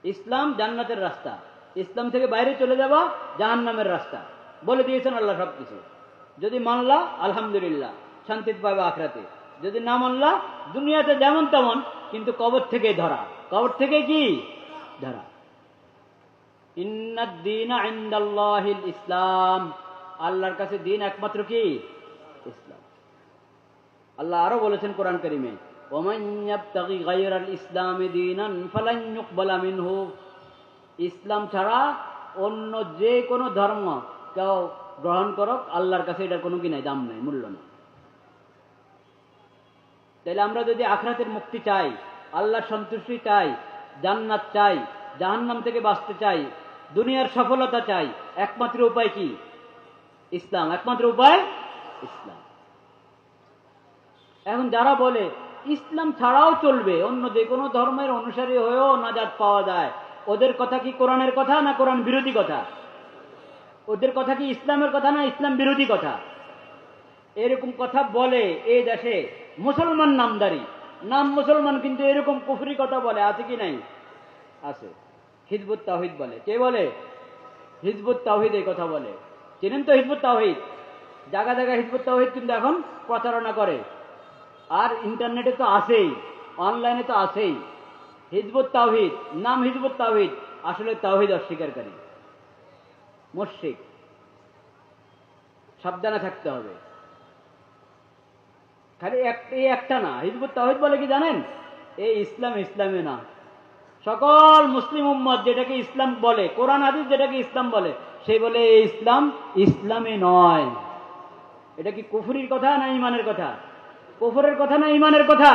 ইসলাম জান্নাতের রাস্তা, ইসলাম থেকে বাইরে চলে যাওয়া জাহান্নামের রাস্তা। বলে দিয়েছেন আল্লাহ সবকিছু। যদি মানলা আলহামদুলিল্লাহ, শান্তিতে পাবে আখিরাতে। যদি না মানলা দুনিয়াতে যেমন তেমন, কিন্তু কবর থেকে ধরা। কবর থেকে কি ধরা? ইন্নাদ দীনা ইনদাল্লাহিল ইসলাম, আল্লাহর কাছে দিন একমাত্র কি ইসলাম। আল্লাহ আরো বলেছেন কোরআন কারীমে, ওমান ইয়াবতাগি গায়রাল ইসলামি দীনান ফালান ইউকবালা মিনহু, ইসলাম ছাড়া অন্য যে কোনো ধর্ম কেউ গ্রহণ করুক, আল্লাহর কাছে এটার কোনো কি নাই, দাম নাই, মূল্য নেই। তাহলে আমরা যদি আখিরাতের মুক্তি চাই, আল্লাহর সন্তুষ্টি চাই, জান্নাত চাই, জাহান্নাম থেকে বাঁচতে চাই, দুনিয়ার সফলতা চাই, একমাত্র উপায় কি? ইসলাম। একমাত্র উপায় ইসলাম। এখন যারা বলে ইসলাম ছাড়াও চলবে, অন্য যে কোনো ধর্মের অনুসারী হয়েও নাজাত পাওয়া যায়, ওদের কথা কি কোরআনের কথা না কোরআন বিরোধী কথা? ওদের কথা কি ইসলামের কথা না ইসলাম বিরোধী কথা? এরকম কথা বলে এই দেশে মুসলমান নামদারি, নাম মুসলমান, কিন্তু এরকম কুফরি কথা বলে, আছে কি নাই? আছে। হিজবুত তাওহীদ বলে। কে বলে? হিজবুত তাওহীদ এই কথা বলে। চেনেন তো হিজবুত তাওহীদ? জায়গা জায়গায় হিজবুত তাওহীদ কিন্তু এখন প্রচারণা করে। আর ইন্টারনেটে তো আছেই, অনলাইনে তো আছেই। হিজবুত তাওহীদ, নাম হিজবুত তাওহীদ, আসলে তাওহীদ অস্বীকারী, মুশরিক। সাবধানে থাকতে হবে। খালি এই একটা না, হিজবুত তাওহীদ বলে কি জানেন? এই ইসলাম ইসলামে না। সকল মুসলিম উম্মত যেটাকে ইসলাম বলে, কোরআন হাদিস যেটাকে ইসলাম বলে, সে বলে এই ইসলাম ইসলামে নয়। এটা কি কুফরির কথা না ইমানের কথা? কুফরের কথা না ইমানের কথা?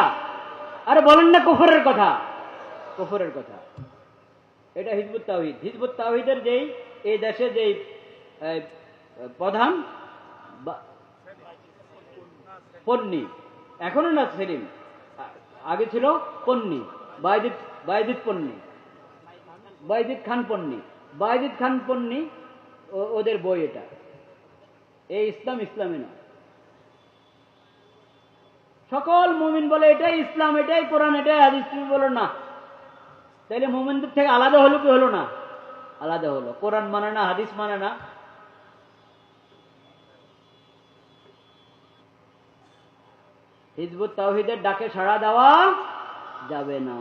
আরে বলেন না কুফরের কথা। কুফরের কথা। এটা হিজবুত তাওহীদ। হিজবুত তাওহীদের যেই এই দেশে যেই প্রধান পন্নী, এখনো না সেলিম, আগে ছিল পন্নী, বাইজিদ পন্নী, বাইজিদ খান পন্নী। বাইজিদ খান পন্নী ওদের বই এটা। এই ইসলাম ইসলামে না। সকল মুমিন বলে এটাই ইসলাম, এটাই কোরআন, এটাই হাদিস। তুমি বলো না, তাইলে মুমিনদের থেকে আলাদা হলো কি হলো না? আলাদা হলো। কোরআন মানে না, হাদিস মানে না। হিজবুত তাওহীদের ডাকে সাড়া দেওয়া যাবে না।